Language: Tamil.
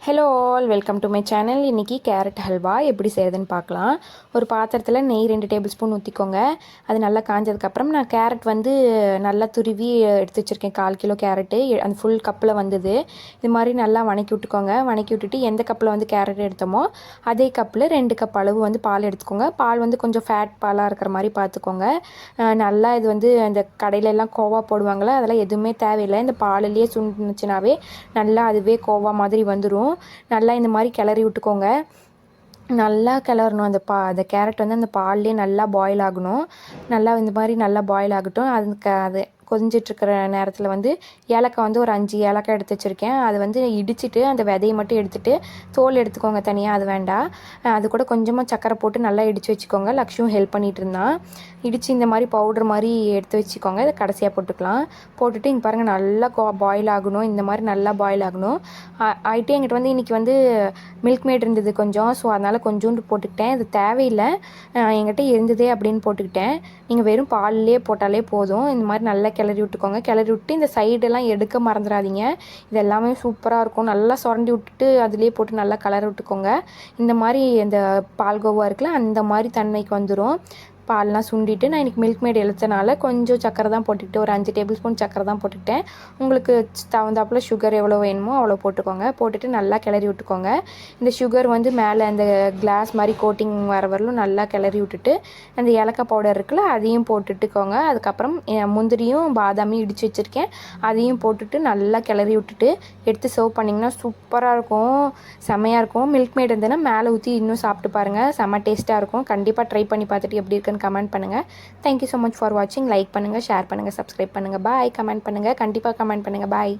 Hello all, welcome to my channel. இன்றைக்கி கேரட் ஹல்வா எப்படி செய்கிறதுன்னு பார்க்கலாம். ஒரு பாத்திரத்தில் நெய் 2 டேபிள் ஸ்பூன் ஊற்றிக்கோங்க. அது நல்லா காஞ்சதுக்கப்புறம் நான் கேரட் நல்லா துருவி எடுத்து வச்சுருக்கேன். 1/4 கிலோ கேரட்டு அந்த ஃபுல் கப்பில் வந்தது. இது மாதிரி நல்லா வணக்கி விட்டுக்கோங்க. வணக்கி விட்டுட்டு எந்த கப்பில் கேரட் எடுத்தோமோ அதே கப்பில் 2 கப் அளவு பால் எடுத்துக்கோங்க. பால் கொஞ்சம் ஃபேட் பாலாக இருக்கிற மாதிரி பார்த்துக்கோங்க. நல்லா இது அந்த கடையிலெல்லாம் கோவா போடுவாங்களே, அதெல்லாம் எதுவுமே தேவையில்லை. இந்த பாலிலேயே சுண்டுச்சுனாவே நல்லா அதுவே கோவா மாதிரி வந்துடும். நல்லா இந்த மாதிரி கிளறி விட்டுக்கோங்க. நல்லா கிளறணும். அந்த கேரட் அந்த பால்லேயே நல்லா பாயில் ஆகணும். நல்லா இந்த மாதிரி நல்லா பாயில் ஆகட்டும். அது கொதிஞ்சிட்ருக்கிற நேரத்தில் ஏலக்காய் ஒரு 5 ஏலக்காய் எடுத்து வச்சுருக்கேன். அது இடிச்சிட்டு அந்த விதையை மட்டும் எடுத்துகிட்டு தோல் எடுத்துக்கோங்க தனியாக, அது வேண்டாம். அது கூட கொஞ்சமாக சக்கரை போட்டு நல்லா இடித்து வச்சுக்கோங்க. லக்ஷ்மியும் ஹெல்ப் பண்ணிகிட்டு இருந்தான். இடித்து இந்த மாதிரி பவுடர் மாதிரி எடுத்து வச்சுக்கோங்க. இதை கடைசியாக போட்டுக்கலாம். போட்டுட்டு இங்கே பாருங்கள், நல்லா பாயில் ஆகணும். இந்த மாதிரி நல்லா பாயில் ஆகணும். ஆகிட்டே எங்கிட்ட இன்றைக்கி மில்க் மேட் இருந்தது கொஞ்சம். ஸோ அதனால் கொஞ்சோண்டு போட்டுக்கிட்டேன். இது தேவையில்லை, என்கிட்ட இருந்ததே அப்படின்னு போட்டுக்கிட்டேன். நீங்கள் வெறும் பால்லே போட்டாலே போதும். இந்த மாதிரி நல்லா கிளறி விட்டுக்கோங்க. கிளறி விட்டு இந்த சைடெல்லாம் எடுக்க மறந்துடாதீங்க. இது எல்லாமே சூப்பராக இருக்கும். நல்லா சுரண்டி விட்டுட்டு அதிலே போட்டு நல்லா கலர் விட்டுக்கோங்க. இந்த மாதிரி இந்த பால்கோவா இருக்குல்ல, அந்த மாதிரி தன்மைக்கு வந்துடும். பால்லாம் சுண்டிட்டு நான் இன்றைக்கி மில்க் மேட் எழுத்தனால கொஞ்சம் சக்கரை தான் போட்டுக்கிட்டு, ஒரு 5 டேபிள் ஸ்பூன் சக்கரை தான் போட்டுக்கிட்டேன். உங்களுக்கு தகுந்தாப்பில் சுகர் எவ்வளோ வேணுமோ அவ்வளோ போட்டுக்கோங்க. போட்டுட்டு நல்லா கிளறி விட்டுக்கோங்க. இந்த சுகர் மேலே அந்த கிளாஸ் மாதிரி கோட்டிங் வர வரலும் நல்லா கிளறி விட்டுட்டு அந்த ஏலக்காய் பவுடர் இருக்குல்ல, அதையும் போட்டுட்டுக்கோங்க. அதுக்கப்புறம் முந்திரியும் பாதாமியும் இடித்து வச்சுருக்கேன், அதையும் போட்டுட்டு நல்லா கிளறி விட்டுட்டு எடுத்து சர்வ் பண்ணிங்கன்னா சூப்பராக இருக்கும், செம்மையாக இருக்கும். மில்க் மேட் இருந்ததுன்னா மேலே ஊற்றி இன்னும் சாப்பிட்டு பாருங்கள், செம்ம டேஸ்ட்டாக இருக்கும். கண்டிப்பாக ட்ரை பண்ணி பார்த்துட்டு எப்படி இருக்குன்னு கமெண்ட் பண்ணுங்கள். தேங்க்யூ ஸோ மச் ஃபார் வாட்சிங். லைக் பண்ணுங்கள், ஷேர் பண்ணுங்கள், சப்ஸ்கிரைப் பண்ணுங்கள். பாய். கமெண்ட் பண்ணுங்கள், கண்டிப்பாக கமெண்ட் பண்ணுங்கள். பாய்.